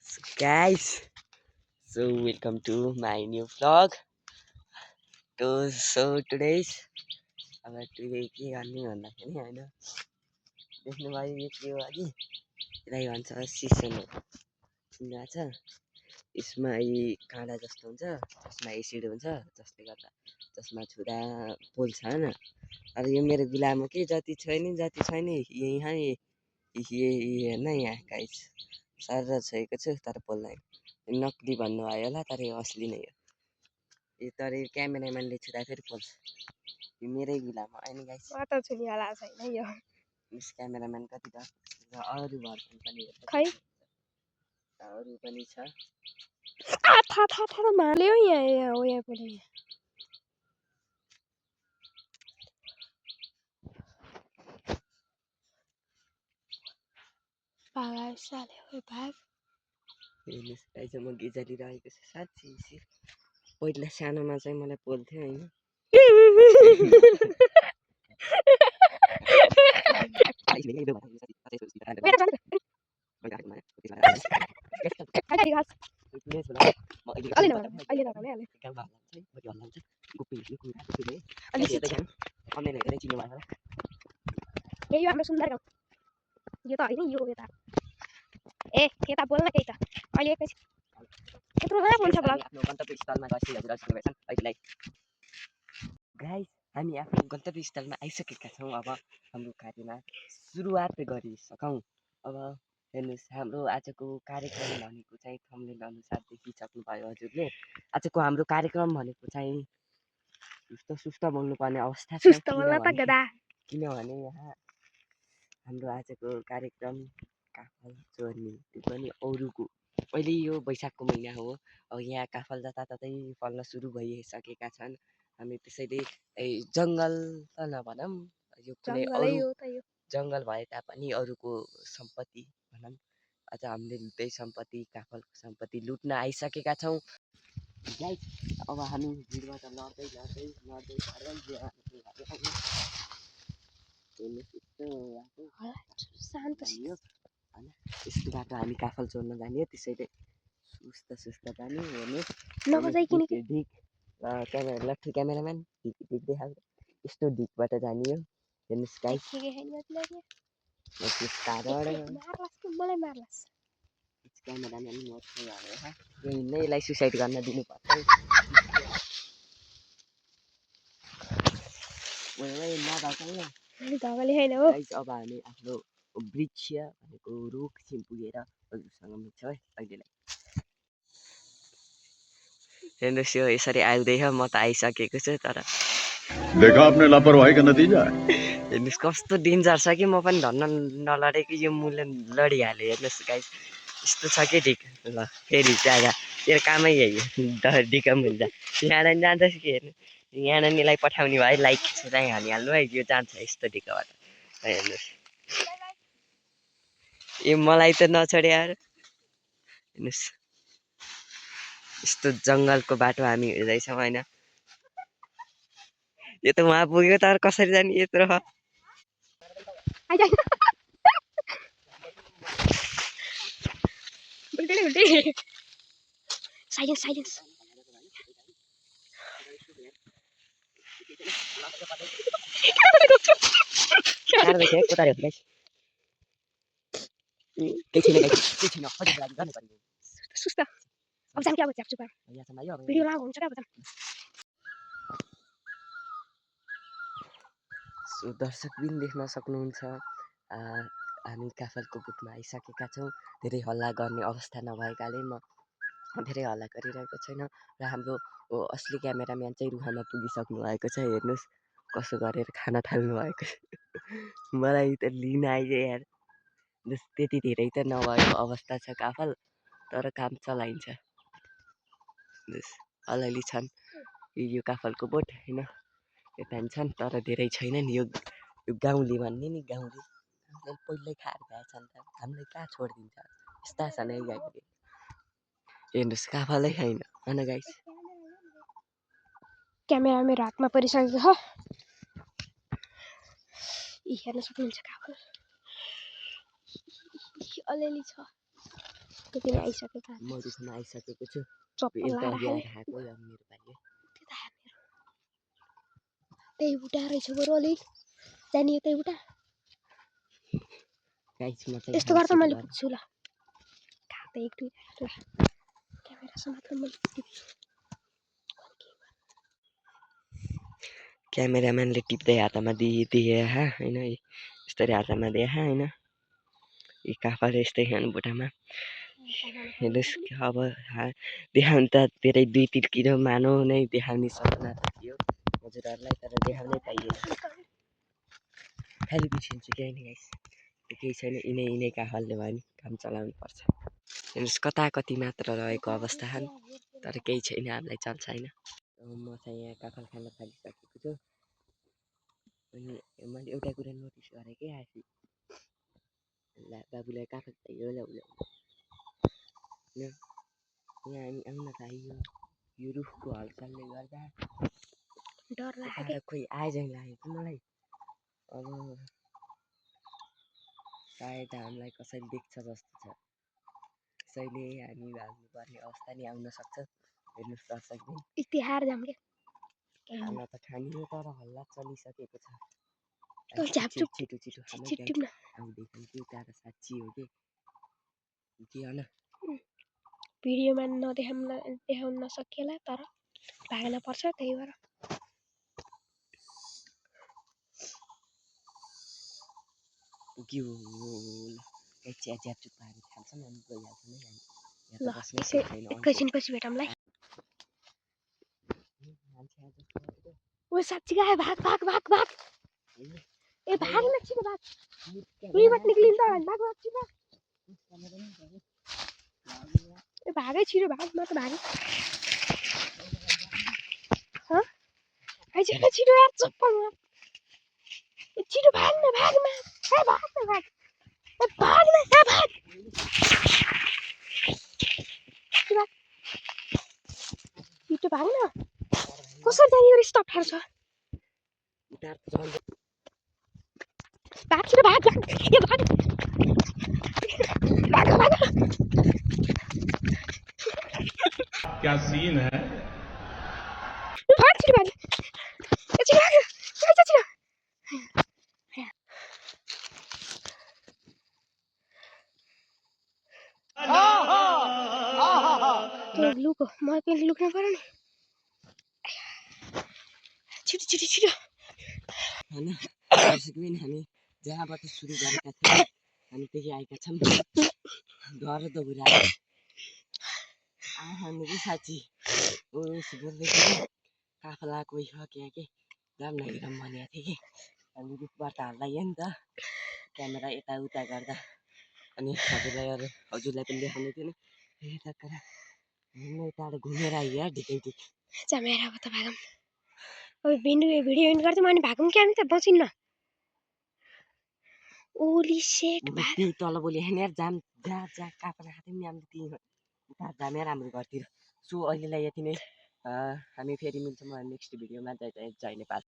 So guys, so welcome to my new vlog. So today's अब today के गर्ने भन्दाखेरि हैन देख्नु भयो यो के हो अघि यसलाई भन्छ सिसन हो चिन्नु छ यसमा यी काँडा जस्तो हुन्छ जसमा एसिड हुन्छ जसले गर्दा जसमा छुरा पोल्छ हैन अब यो मेरो गुलाम हो कि जति छैन यहाँ ये हेर्न यहाँ गाइस सारा छैको छु तर पोल्दैन नकली भन्नु आयो होला तर यो असली नै हो यो तर यो क्यामेराम्यानले छुँदा फेरि पोल्छ यो मेरै गुलाम हो हैन गाइस म त छुनिवाला छैन यो मिस क्यामेराम्यान कति त अरू भर्सन पनि खै अरू पनि छ था मार्ल्यो यहाँ हो यहाँ पनि भागा साले हो भाग हेर्नुहोस् गाइस म गिजलिरहेको छु साँच्चै पहिला सानोमा चाहिँ मलाई पोल्थ्यो हैन यो हाम्रो सुन्दर गाउँ यो त होइन यो यता ए यता बोल्न केही त अहिले एकैछिन यत्रो लामो हुन्छ ब्लग आफ्नो गन्तव्य स्थलमा गएपछि हजुरहरुसँग भेट्छौँ अहिलेलाई गाइस हामी आफ्नो गन्तव्य स्थलमा आइसकेका छौँ अब हाम्रो कार्यमा सुरुवात गरिसकौँ अब हेर्नुहोस् हाम्रो आजको कार्यक्रम भनेको चाहिँ थम्बनेल अनुसार देखिसक्नुभयो हजुरले आजको हाम्रो कार्यक्रम भनेको चाहिँ सुस्त बोल्नुपर्ने अवस्था छ किनभने यहाँ हाम्रो आजको कार्यक्रम काफल चोर्ने त्यो पनि अरूको अहिले यो वैशाखको महिना हो अब यहाँ काफल जताततै फल्न सुरु भइसकेका छन् हामी त्यसैले जङ्गल त नभनौँ यो कुनै अरू जङ्गल भए तापनि अरूको सम्पत्ति भनौँ आज हामीले लुट्दै सम्पत्ति काफलको सम्पत्ति लुट्न आइसकेका छौँ गाइस अब हामी भिडबाट लड्दै यस्तो बाटो हामी काफल चोर्न जाने त्यसैले सुस्त जाने हेर्नु ढिक लट्ठु क्यामेराम्यान ढिक देखाएको यस्तो ढिकबाट जाने हो हेर्नुहोस् गाइस क्यामेराम्यान यसलाई सुसाइड गर्न दिनुपर्छ अब हामी आफ्नो वृक्ष भनेको रुखसिम पुगेर हजुरसँग मिल्छ है अहिलेलाई हेर्नुहोस् यो यसरी आउँदैछ म त आइसकेको छु तर देखा आपने लापरवाही का नतिजा हेर्नुहोस् कस्तो डेन्जर छ कि म पनि धन्न नलडेको यो मूल्य लडिहालेँ हेर्नुहोस् गाइस यस्तो छ कि ढिक ल फेरि जाँदा तेरो कामै यही ढिका मिल्छ यहाँ जाँदैछ कि हेर्नु यहाँ नानीलाई पठाउने भयो लाइक चाहिँ हालिहाल्नु है यो जान्छ यस्तो ढिकाबाट हेर्नुहोस् ए मलाई त नछोडे यार हेर्नुहोस् यस्तो जङ्गलको बाटो हामी हिँड्दैछौँ होइन यो त उहाँ पुग्यो तर कसरी जाने यत्रो साइलेन्स सुस्त अब जान क्या अब च्याप्छु भिडियो लामो हुन्छ क्या अब सो दर्शक पनि देख्न सक्नुहुन्छ हामी काफलको बुथमा आइसकेका छौँ धेरै हल्ला गर्ने अवस्था नभएकाले म धेरै हल्ला गरिरहेको छैन र हाम्रो असली क्यामेराम्यान चाहिँ रुखमा पुगिसक्नु भएको छ हेर्नुहोस् कसो गरेर खान थाल्नु भएको छ मलाई त लिन आइज यार त्यति धेरै त नभएको अवस्था छ काफल तर काम चलाइन्छ अलिअलि छन् यो काफलको बोट होइन यता छन् तर धेरै छैनन् यो गाउँले भन्ने नि गाउँले पहिल्यै खाएर गएछन् त हामीलाई कहाँ छोडिदिन्छ यस्ता छन् है गाईले हेर्नुहोस् काफलै छैन होइन गाइस क्यामेरा मेरो हातमा परिसकेको छ हेर्न सक्नुहुन्छ काफल अलिअलि छ त्यति नै आइसकेको मधुसम्म आइसकेको छु चप्पल एक त लाएर अघि खायो आएर खाएको अब मेरो पालि त्यही बुटा रहेछ बरु अलि जाने त्यही बुटा गाइस म चाहिँ यस्तो गर्दा मैले पुग्छु ल खाँदै एक दुई ल क्यामेरा समात्न मैले क्यामेराम्यानले टिप्दै हातमा दिए होइन यस्तरी हातमा दिए होइन यी काफाले यस्तै खानु बुटामा हेर्नुहोस् अब देखाउनु त धेरै 2-3 किलो मानौ नै देखाउने सपना त थियो हजुरहरूलाई तर देखाउनै पाइएन खालि बिर्सिन्छु केही नि गाइस केही छैन यिनै काफलले भयो नि काम चलाउनु पर्छ हेर्नुहोस् कति मात्र रहेको अवस्था तर केही छैन हामीलाई चल्छ होइन म चाहिँ यहाँ काफल खान थालिसकेको छु अनि मैले एउटा कुरा नोटिस गरेँ कि आफै बाबुलाई काफल चाहियो ल्याउ यहाँ हामी आउन चाहियो यो रुखको हलचलले गर्दा डर लाग्यो खोइ आएझै लागेको मलाई अब सायद हामीलाई कसैले देख्छ जस्तो छ त्यसैले हामी भाग्नुपर्ने अवस्था नि आउन सक्छ हेर्नुहोस् दर्शकबिन इतिहार जाम्के खाना त खानियो तर हल्ला चलिसकेको छ झापचुप छिटो खानु छिट्टिम न आउँदैछन् त्यो तर साँच्ची हो कि होइन भिडियोमा देखाउन नसकिएला तर भाग्न पर्छ त्यही भएर के हो एकछिन झ्यापचुप पारेर खान्छौँ अनि गइहाल्छौँ है हामी ल एकैछिनपछि भेटौँलाई ओ साँच्ची गए भाग ए भाग न छिटो भाग यहीँबाट निक्लिन्छ भाग छिटो ए भागै छिटो भाग म त भागेँ आइज न छिटो यार चप्पल मार छिटो भाग न ए भाग न भाग ए भाग न भाग छिटो भाग न कसरी जाने यो स्टप ठाड्छ भाग छिटो भाग ए भाग क्या सीन है भाग छिटो भाग छिटो भाग छिटो लुको म पनि लुक्न पर्यो नि छिटो होइन दर्शकबिन हामी जहाँबाट सुरु गरेका थियौँ हामी त्यही आएका छौँ घर दौरा हामी कि साँच्ची उस बोल्दै थियो काफला कोही छ के जाम नहिरम भनेको थिएँ कि हामी रुखबाट हाल्दै नि त क्यामेरा यताउता गर्दा अनि हजुरलाई पनि देखाउनु थियो नि यताबाट घुमेर आइयो ढिकै क्यामेरा त भागौँ अब भिडियो एन्ड गर्दै म अनि भागौँ कि हामी त बसिन्न ओली सेट त्यही तल बोले यार जाम जहाँ काफला खाँदै नि हामीले त्यहीँ उता जामे हाम्रो घरतिर सो अहिलेलाई यति नै हामी फेरि मिल्छौँ नेक्स्ट भिडियोमा जय नेपाल।